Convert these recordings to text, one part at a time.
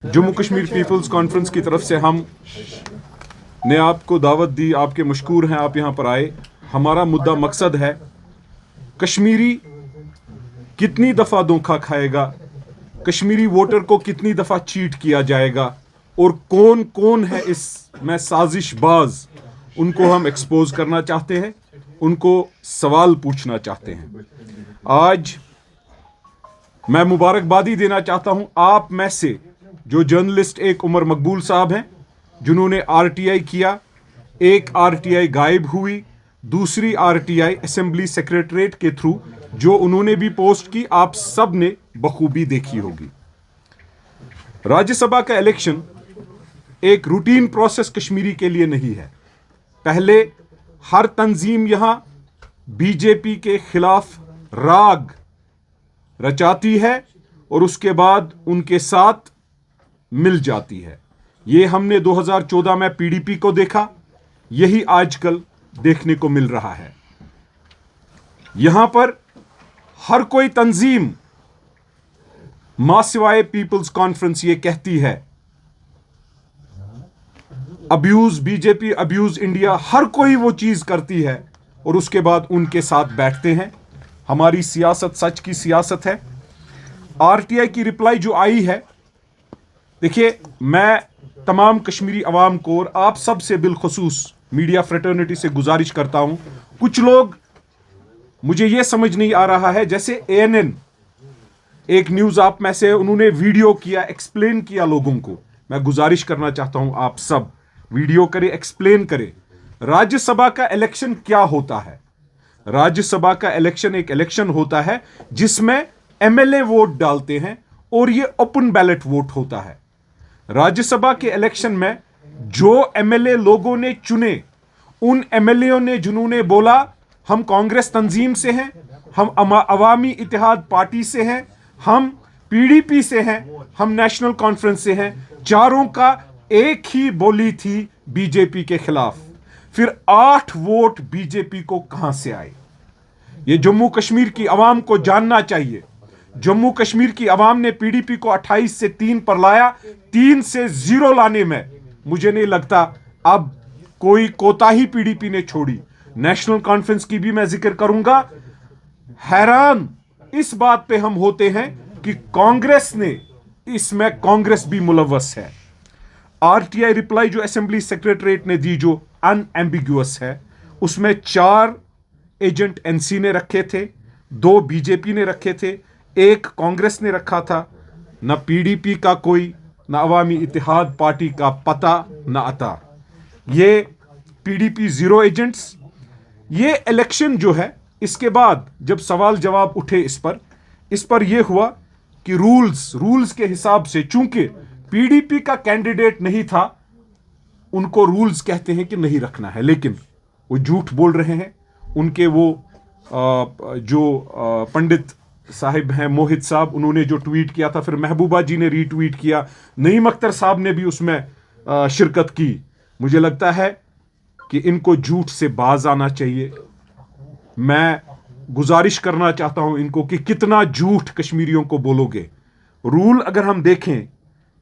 Jammu Kashmir peoples conference की तरफ से हम ने आपको दावत दी, आपके मशकूर हैं आप यहाँ पर आए। हमारा मुद्दा मकसद है कश्मीरी कितनी दफ़ा धोखा खाएगा, कश्मीरी वोटर को कितनी दफ़ा चीट किया जाएगा और कौन कौन है इसमें साजिशबाज, उनको हम एक्सपोज करना चाहते हैं, उनको सवाल पूछना चाहते हैं। आज मैं मुबारकबादी देना चाहता हूं आप में से जो जर्नलिस्ट, एक उमर मकबूल साहब हैं जिन्होंने आरटीआई किया, एक आरटीआई गायब हुई, दूसरी आरटीआई असेंबली सेक्रेटरीट के थ्रू जो उन्होंने भी पोस्ट की, आप सब ने बखूबी देखी होगी। राज्यसभा का इलेक्शन एक रूटीन प्रोसेस कश्मीरी के लिए नहीं है। पहले हर तंजीम यहां बीजेपी के खिलाफ राग रचाती है और उसके बाद उनके साथ मिल जाती है। यह हमने 2014 में पीडीपी को देखा, यही आजकल देखने को मिल रहा है। यहां पर हर कोई तंजीम मां सिवाय पीपल्स कॉन्फ्रेंस ये कहती है अब्यूज बीजेपी, अब्यूज इंडिया, हर कोई वो चीज करती है और उसके बाद उनके साथ बैठते हैं। हमारी सियासत सच की सियासत है। आरटीआई की रिप्लाई जो आई है, देखिए मैं तमाम कश्मीरी अवाम को और आप सब से बिलखुसूस मीडिया फ्रेटर्निटी से गुजारिश करता हूं, कुछ लोग, मुझे यह समझ नहीं आ रहा है, जैसे एएनएन एक न्यूज आप में से, उन्होंने वीडियो किया, एक्सप्लेन किया लोगों को। मैं गुजारिश करना चाहता हूं आप सब वीडियो करें, एक्सप्लेन करें राज्यसभा का इलेक्शन क्या होता है। राज्यसभा का इलेक्शन एक इलेक्शन होता है जिसमें एमएलए वोट डालते हैं और यह ओपन बैलेट वोट होता है। राज्यसभा के इलेक्शन में जो एमएलए लोगों ने चुने, उन एमएलए ने जिन्होंने बोला हम कांग्रेस तंजीम से हैं, हम अवामी इत्तेहाद पार्टी से हैं, हम पीडीपी से हैं, हम नेशनल कॉन्फ्रेंस से हैं, चारों का एक ही बोली थी बीजेपी के खिलाफ। फिर 8 वोट बीजेपी को कहां से आए, यह जम्मू कश्मीर की आवाम को जानना चाहिए। जम्मू कश्मीर की आवाम ने पीडीपी को 28 से 3 पर लाया, 3 से 0 लाने में मुझे नहीं लगता अब कोई कोताही पीडीपी ने छोड़ी। नेशनल कॉन्फ्रेंस की भी मैं जिक्र करूंगा। हैरान इस बात पे हम होते हैं कि कांग्रेस ने, इसमें कांग्रेस भी मुलव्वस है। आरटीआई रिप्लाई जो असेंबली सेक्रेटरीट ने दी, जो अनएम्बिगुअस है, उसमें 4 एजेंट एनसी ने रखे थे, 2 बीजेपी ने रखे थे, 1 कांग्रेस ने रखा था। न पीडीपी का कोई, न अवामी इत्तेहाद पार्टी का पता न आता। ये पीडीपी 0 एजेंट्स। ये इलेक्शन जो है, इसके बाद जब सवाल जवाब उठे इस पर यह हुआ कि रूल्स के हिसाब से, चूंकि पीडीपी का कैंडिडेट नहीं था, उनको रूल्स कहते हैं कि नहीं रखना है, लेकिन वो झूठ बोल रहे हैं। उनके वो जो पंडित साहिब हैं, मोहित साहब, उन्होंने जो ट्वीट किया था, फिर महबूबा जी ने रीट्वीट किया, नईम अख्तर साहब ने भी उसमें शिरकत की। मुझे लगता है कि इनको झूठ से बाज आना चाहिए। मैं गुजारिश करना चाहता हूं इनको कि कितना झूठ कश्मीरियों को बोलोगे। रूल अगर हम देखें,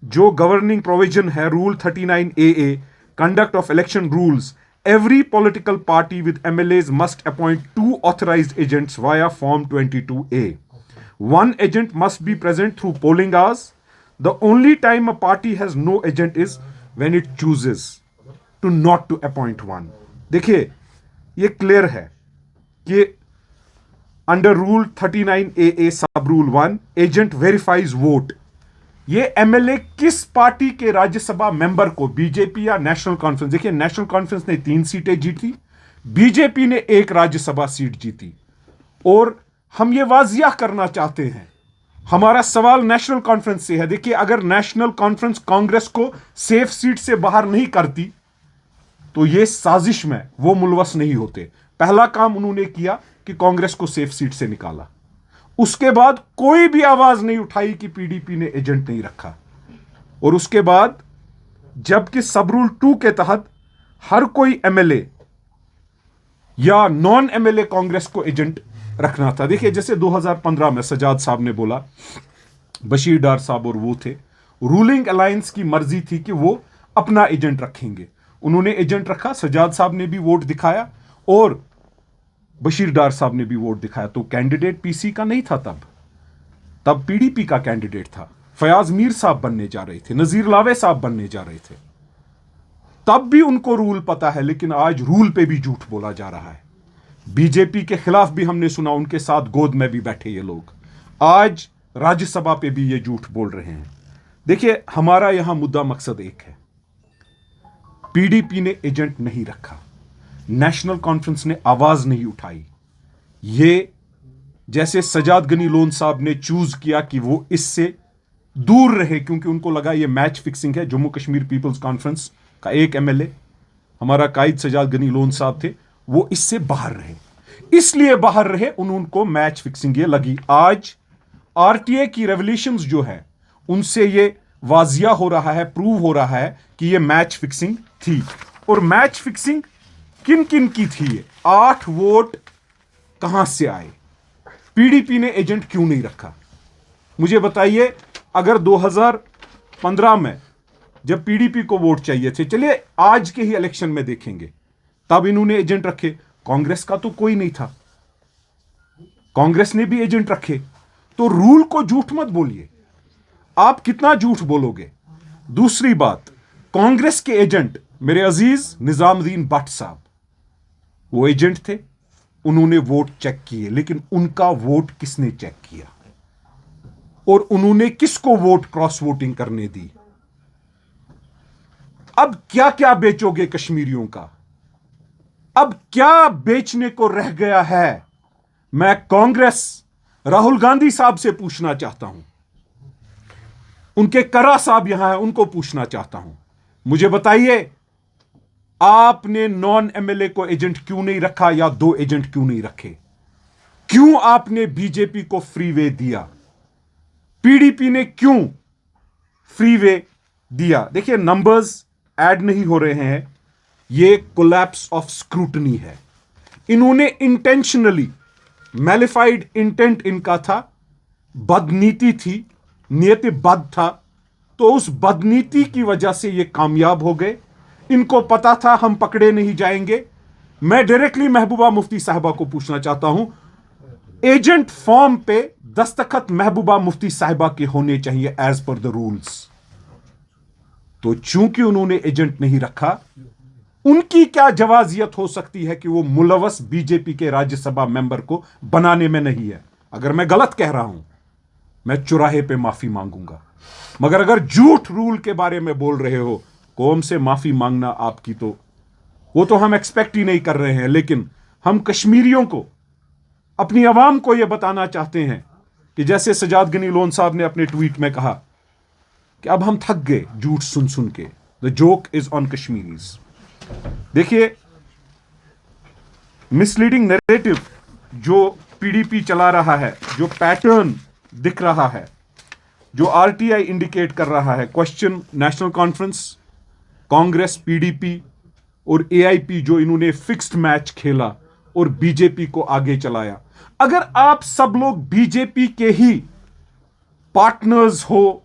जो गवर्निंग प्रोविजन है, rule 39AA, conduct of election rules, every political party with MLAs must appoint 2 authorized agents via Form 22A. 1 agent must be present through polling hours. The only time a party has no agent is when it chooses to not to appoint one. देखिए, ये clear है कि under rule 39AA सब rule 1, agent verifies vote. ये MLA किस party के Rajya Sabha member को, BJP या नेशनल कॉन्फ्रेंस, देखिए नेशनल कॉन्फ्रेंस ने 3 सीटें जीती, बीजेपी ने 1 राज्यसभा सीट जीती। और हम ये वाजिया करना चाहते हैं, हमारा सवाल नेशनल कॉन्फ्रेंस से है। देखिए, अगर नेशनल कॉन्फ्रेंस कांग्रेस को सेफ सीट से बाहर नहीं करती तो ये साजिश में वो मुलवस नहीं होते। पहला काम उन्होंने किया कि कांग्रेस को सेफ सीट से निकाला, उसके बाद कोई भी आवाज नहीं उठाई कि पीडीपी ने एजेंट नहीं रखा। और उसके बाद जबकि सब रूल 2 के तहत हर कोई एमएलए या नॉन एमएलए कांग्रेस को एजेंट रखना था। देखिए, जैसे 2015 में सजाद साहब ने बोला, बशीर डार साहब और वो थे, रूलिंग अलायंस की मर्जी थी कि वो अपना एजेंट रखेंगे। उन्होंने एजेंट रखा, सजाद साहब ने भी वोट दिखाया और बशीर डार साहब ने भी वोट दिखाया। तो कैंडिडेट पीसी का नहीं था, तब पीडीपी का कैंडिडेट था। फयाज मीर साहब बनने जा रहे थे, नजीर लावे साहब बनने जा रहे थे। तब भी उनको रूल पता है, लेकिन आज रूल पे भी झूठ बोला जा रहा है। बीजेपी के खिलाफ भी हमने सुना, उनके साथ गोद में भी बैठे ये लोग। आज राज्यसभा पे भी ये झूठ बोल रहे हैं। देखिए, हमारा यहां मुद्दा मकसद एक है, पीडीपी ने एजेंट नहीं रखा, नेशनल कॉन्फ्रेंस ने आवाज नहीं उठाई। ये जैसे सजाद गनी लोन साहब ने चूज किया कि वो इससे दूर रहे, क्योंकि उनको लगा ये मैच फिक्सिंग है। जम्मू कश्मीर पीपल्स कॉन्फ्रेंस का एक एमएलए, हमारा कायद सजाद गनी लोन साहब थे, वो इससे बाहर रहे। इसलिए बाहर रहे, उनको मैच फिक्सिंग ये लगी। आज आरटीए की रेवल्यूशंस जो है, उनसे ये वाजिया हो रहा है, प्रूव हो रहा है कि ये मैच फिक्सिंग थी। और मैच फिक्सिंग किन किन की थी? ये 8 वोट कहां से आए? पीडीपी ने एजेंट क्यों नहीं रखा? मुझे बताइए। अगर 2015 में जब पीडीपी को वोट चाहिए थे, चलिए आज के ही इलेक्शन में देखेंगे, तब इन्होंने एजेंट रखे। कांग्रेस का तो कोई नहीं था, कांग्रेस ने भी एजेंट रखे। तो रूल को झूठ मत बोलिए, आप कितना झूठ बोलोगे? दूसरी बात, कांग्रेस के एजेंट मेरे अजीज निजामुद्दीन भट्ट साहब, वो एजेंट थे, उन्होंने वोट चेक किए, लेकिन उनका वोट किसने चेक किया? और उन्होंने किसको वोट क्रॉस वोटिंग करने दी? अब क्या क्या बेचोगे कश्मीरियों का? अब क्या बेचने को रह गया है? मैं कांग्रेस राहुल गांधी साहब से पूछना चाहता हूं, उनके करा साहब यहां है, उनको पूछना चाहता हूं, मुझे बताइए, आपने नॉन एमएलए को एजेंट क्यों नहीं रखा, या 2 एजेंट क्यों नहीं रखे? क्यों आपने बीजेपी को फ्री वे दिया? पीडीपी ने क्यों फ्री वे दिया? देखिए, नंबर्स ऐड नहीं हो रहे हैं, ये कोलैप्स ऑफ स्क्रूटनी है। इन्होंने इंटेंशनली, मैलिफाइड इंटेंट इनका था, बदनीति थी, नियत बद था, तो उस बदनीति की वजह से ये कामयाब हो गए। इनको पता था हम पकड़े नहीं जाएंगे। मैं डायरेक्टली महबूबा मुफ्ती साहिबा को पूछना चाहता हूं, एजेंट फॉर्म पे दस्तखत महबूबा मुफ्ती साहिबा के होने चाहिए एज पर द रूल्स। तो चूंकि उन्होंने एजेंट नहीं रखा, उनकी क्या जवाजियत हो सकती है कि वो मुलवस बीजेपी के राज्यसभा मेंबर को बनाने में नहीं है? अगर मैं गलत कह रहा हूं, मैं चुराहे पे माफी मांगूंगा, मगर अगर झूठ रूल के बारे में बोल रहे हो, कौम से माफी मांगना आपकी तो वो तो हम एक्सपेक्ट ही नहीं कर रहे हैं। लेकिन हम कश्मीरियों को, अपनी आवाम को यह बताना चाहते हैं कि जैसे सजाद गनी लोन साहब ने अपने ट्वीट में कहा कि अब हम थक गए झूठ सुन सुन के, the joke is on Kashmiris. देखिए, मिसलीडिंग नैरेटिव जो पीडीपी चला रहा है, जो पैटर्न दिख रहा है, जो आरटीआई इंडिकेट कर रहा है, question national conference, Congress, PDP और एआईपी, जो इन्होंने फिक्स्ड मैच खेला और बीजेपी को आगे चलाया। अगर आप सब लोग बीजेपी के ही पार्टनर्स हो,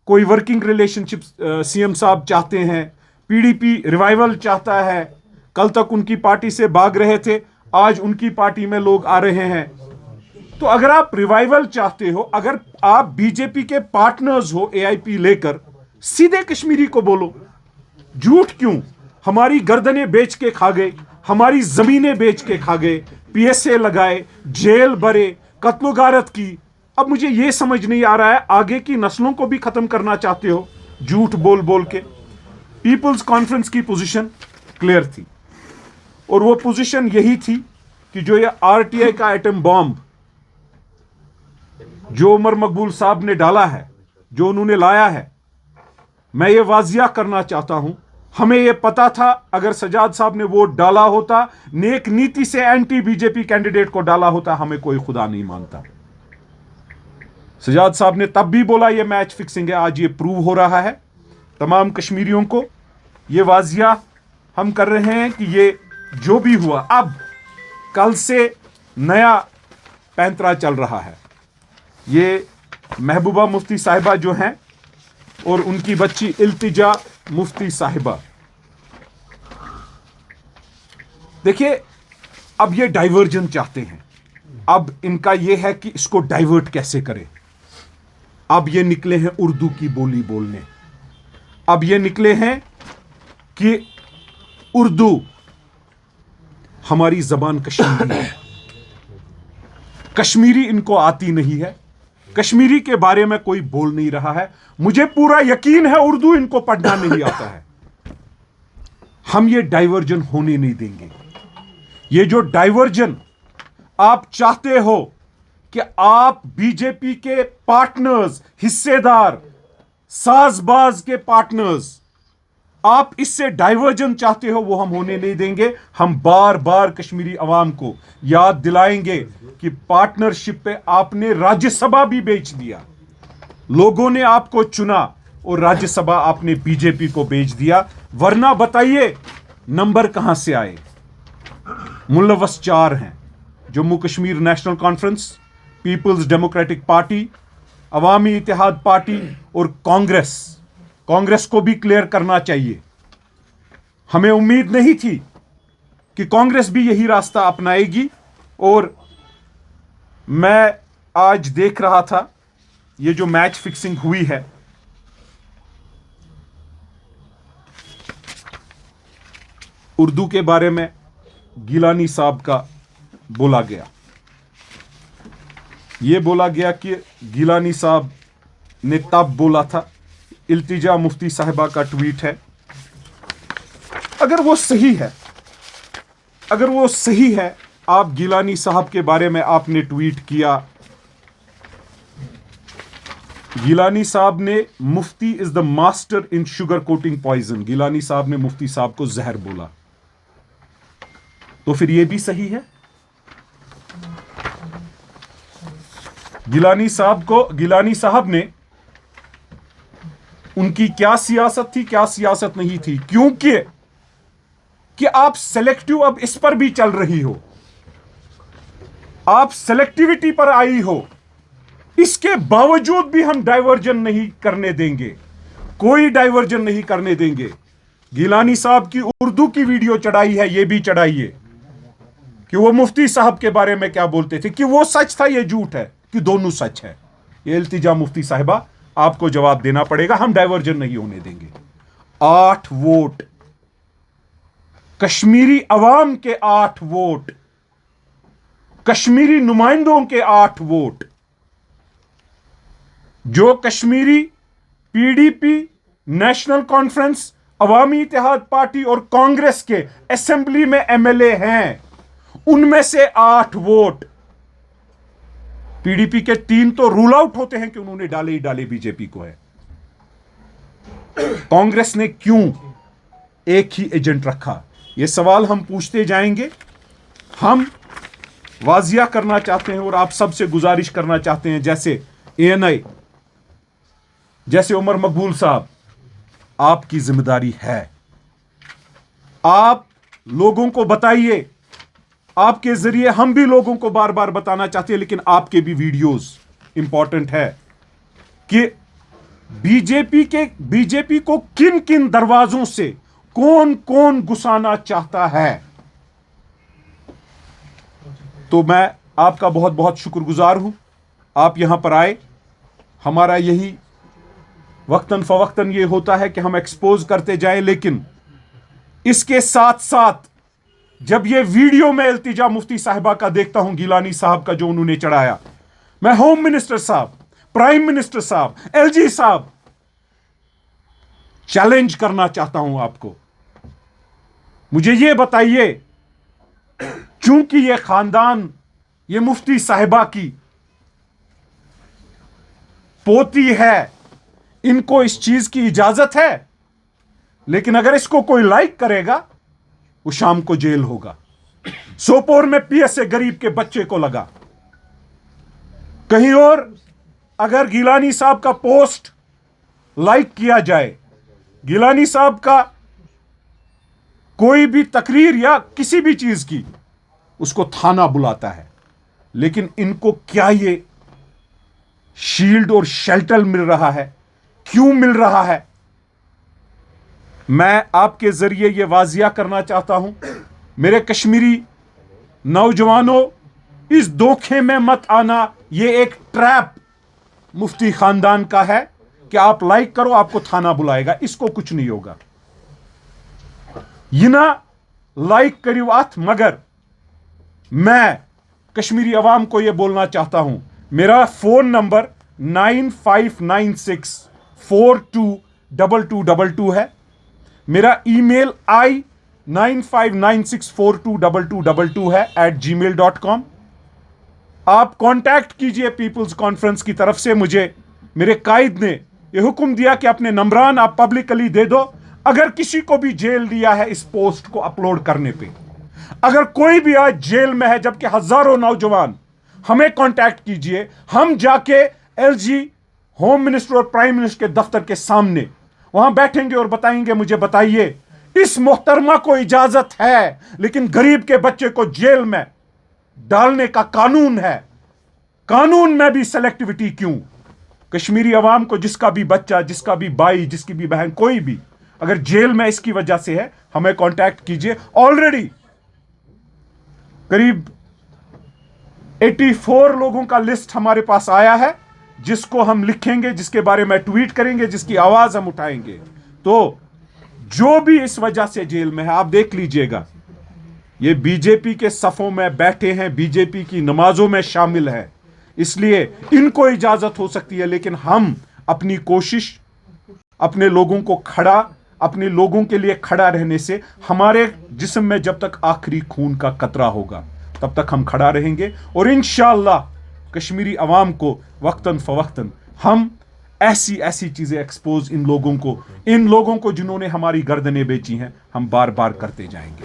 कोई वर्किंग रिलेशनशिप सीएम साहब चाहते हैं, पीडीपी रिवाइवल चाहता है, कल तक उनकी पार्टी से भाग रहे थे, आज उनकी पार्टी में लोग आ रहे हैं, तो अगर आप रिवाइवल चाहते हो, अगर आप बीजेपी के पार्टनर्स हो एआईपी लेकर, सीधे कश्मीरी को बोलो। झूठ क्यों? हमारी गर्दनें बेच के खा गए, हमारी जमीनें बेच के खा गए, पीएसए लगाए, जेल भरे, कत्लोगारत की। अब मुझे यह समझ नहीं आ रहा है, आगे की नस्लों को भी खत्म करना चाहते हो झूठ बोल बोल के। पीपल्स कॉन्फ्रेंस की पोजीशन क्लियर थी, और वो पोजीशन यही थी कि जो ये आरटीआई का एटम बॉम्ब जो उमर मकबूल साहब ने डाला है, जो उन्होंने लाया है, मैं ये वाजिया करना चाहता हूं, हमें यह पता था अगर सजाद साहब ने वोट डाला होता, नेक नीति से एंटी बीजेपी कैंडिडेट को डाला होता, हमें कोई खुदा नहीं मानता। सजाद साहब ने तब भी बोला यह मैच फिक्सिंग है, आज ये प्रूव हो रहा है। तमाम कश्मीरियों को यह वाजिया हम कर रहे हैं कि ये जो भी हुआ, अब कल से नया पैंतरा चल रहा है। ये महबूबा मुफ्ती साहिबा जो हैं, और उनकी बच्ची इल्तिजा मुफ्ती साहिबा। देखिए, अब ये डाइवर्जन चाहते हैं। अब इनका यह है कि इसको डाइवर्ट कैसे करें। अब ये निकले हैं उर्दू की बोली बोलने। अब ये निकले हैं कि उर्दू हमारी जबान कश्मीरी है। कश्मीरी इनको आती नहीं है। कश्मीरी के बारे में कोई बोल नहीं रहा है। मुझे पूरा यकीन है उर्दू इनको पढ़ना नहीं आता है। हम ये डाइवर्जन होने नहीं देंगे। ये जो डाइवर्जन आप चाहते हो कि आप बीजेपी के पार्टनर्स, हिस्सेदार, साजबाज के पार्टनर्स, आप इससे डाइवर्जन चाहते हो, वो हम होने नहीं देंगे। हम बार बार कश्मीरी अवाम को याद दिलाएंगे कि पार्टनरशिप पे आपने राज्यसभा भी बेच दिया। लोगों ने आपको चुना और राज्यसभा आपने बीजेपी को बेच दिया। वरना बताइए नंबर कहां से आए। मुलव्वस चार हैं: Jammu Kashmir National Conference, Peoples Democratic Party, Awami Ittehad Party और कांग्रेस। कांग्रेस को भी क्लियर करना चाहिए। हमें उम्मीद नहीं थी कि कांग्रेस भी यही रास्ता अपनाएगी। और मैं आज देख रहा था ये जो मैच फिक्सिंग हुई है, उर्दू के बारे में गिलानी साहब का बोला गया। यह बोला गया कि गिलानी साहब ने तब बोला था। इल्तिजा मुफ्ती साहिबा का ट्वीट है। अगर वो सही है, अगर वो सही है, आप गिलानी साहब के बारे में आपने ट्वीट किया। गिलानी साहब ने Mufti is the master in sugar coating poison. Gilani sahab ने मुफ्ती साहब को जहर बोला, तो फिर यह भी सही है। गिलानी साहब ने उनकी क्या सियासत थी, क्या सियासत नहीं थी, क्योंकि कि आप सेलेक्टिव अब इस पर भी चल रही हो, आप सेलेक्टिविटी पर आई हो। इसके बावजूद भी हम डाइवर्जन नहीं करने देंगे, कोई डाइवर्जन नहीं करने देंगे। गिलानी साहब की उर्दू की वीडियो चढ़ाई है, यह भी चढ़ाइए कि वो मुफ्ती साहब के बारे में क्या बोलते थे, कि वो सच था, यह झूठ है, कि दोनों सच है। ये इल्तिजा मुफ्ती साहिबा, आपको जवाब देना पड़ेगा। हम डाइवर्जन नहीं होने देंगे। 8 वोट, कश्मीरी अवाम के 8 वोट, कश्मीरी नुमाइंदों के 8 वोट, जो कश्मीरी पीडीपी, नेशनल कॉन्फ्रेंस, अवामी इत्तेहाद पार्टी और कांग्रेस के असेंबली में एमएलए हैं, उनमें से 8 वोट। पीडीपी के 3 तो रूल आउट होते हैं कि उन्होंने डाले ही डाले, बीजेपी को है। कांग्रेस ने क्यों एक ही एजेंट रखा? यह सवाल हम पूछते जाएंगे। हम वाजिया करना चाहते हैं और आप सबसे गुजारिश करना चाहते हैं, जैसे एएनआई, जैसे उमर मकबूल साहब, आपकी जिम्मेदारी है। आप लोगों को बताइए। आपके जरिए हम भी लोगों को बार बार बताना चाहते हैं, लेकिन आपके भी वीडियोस इंपॉर्टेंट है कि बीजेपी को किन किन दरवाजों से कौन कौन घुसाना चाहता है। तो मैं आपका बहुत बहुत शुक्रगुजार हूं, आप यहां पर आए। हमारा यही वक्तन फवक्तन ये होता है कि हम एक्सपोज करते जाएं, लेकिन इसके साथ साथ जब ये वीडियो मैं इल्तिजा मुफ्ती साहिबा का देखता हूं, गिलानी साहब का जो उन्होंने चढ़ाया, मैं होम मिनिस्टर साहब, प्राइम मिनिस्टर साहब, एलजी साहब, चैलेंज करना चाहता हूं आपको। मुझे ये बताइए, चूंकि ये खानदान, ये मुफ्ती साहिबा की पोती है, इनको इस चीज की इजाजत है, लेकिन अगर इसको कोई लाइक करेगा, वो शाम को जेल होगा। सोपोर में पीएसए गरीब के बच्चे को लगा। कहीं और अगर गिलानी साहब का पोस्ट लाइक किया जाए, गिलानी साहब का कोई भी तकरीर या किसी भी चीज की, उसको थाना बुलाता है। लेकिन इनको क्या ये शील्ड और शेल्टर मिल रहा है क्यों मिल रहा है? मैं आपके जरिए यह वाजिया करना चाहता हूं, मेरे कश्मीरी नौजवानों, इस धोखे में मत आना। यह एक ट्रैप मुफ्ती खानदान का है कि आप लाइक करो आपको थाना बुलाएगा, इसको कुछ नहीं होगा। यिना लाइक करियो अथ, मगर मैं कश्मीरी अवाम को यह बोलना चाहता हूं, मेरा फोन नंबर 9596422222 है। मेरा ईमेल i9596422222 है @gmail.com। आप कांटेक्ट कीजिए पीपल्स कॉन्फ्रेंस की तरफ से। मुझे मेरे कायद ने यह हुक्म दिया कि अपने नंबरान आप पब्लिकली दे दो। अगर किसी को भी जेल दिया है इस पोस्ट को अपलोड करने पे, अगर कोई भी आज जेल में है, जबकि हजारों नौजवान, हमें कांटेक्ट कीजिए। हम जाके एलजी, होम मिनिस्टर और प्राइम मिनिस्टर के दफ्तर के सामने वहां बैठेंगे और बताएंगे, मुझे बताइए इस मोहतरमा को इजाजत है लेकिन गरीब के बच्चे को जेल में डालने का कानून है, कानून में भी सेलेक्टिविटी क्यों? कश्मीरी अवाम को जिसका भी बच्चा, जिसका भी भाई, जिसकी भी बहन, कोई भी अगर जेल में इसकी वजह से है, हमें कांटेक्ट कीजिए। ऑलरेडी करीब 84 लोगों का लिस्ट हमारे पास आया है, जिसको हम लिखेंगे, जिसके बारे में ट्वीट करेंगे, जिसकी आवाज हम उठाएंगे। तो जो भी इस वजह से जेल में है, आप देख लीजिएगा, ये बीजेपी के सफों में बैठे हैं, बीजेपी की नमाजों में शामिल है, इसलिए इनको इजाजत हो सकती है। लेकिन हम अपनी कोशिश, अपने लोगों को अपने लोगों के लिए खड़ा रहने से, हमारे जिस्म में जब तक आखिरी खून का कतरा होगा तब तक हम खड़ा रहेंगे। और इंशाअल्लाह कश्मीरी अवाम को वक्तन फवक्तन हम ऐसी ऐसी चीजें एक्सपोज इन लोगों को जिन्होंने हमारी गर्दनें बेची हैं, हम बार बार करते जाएंगे।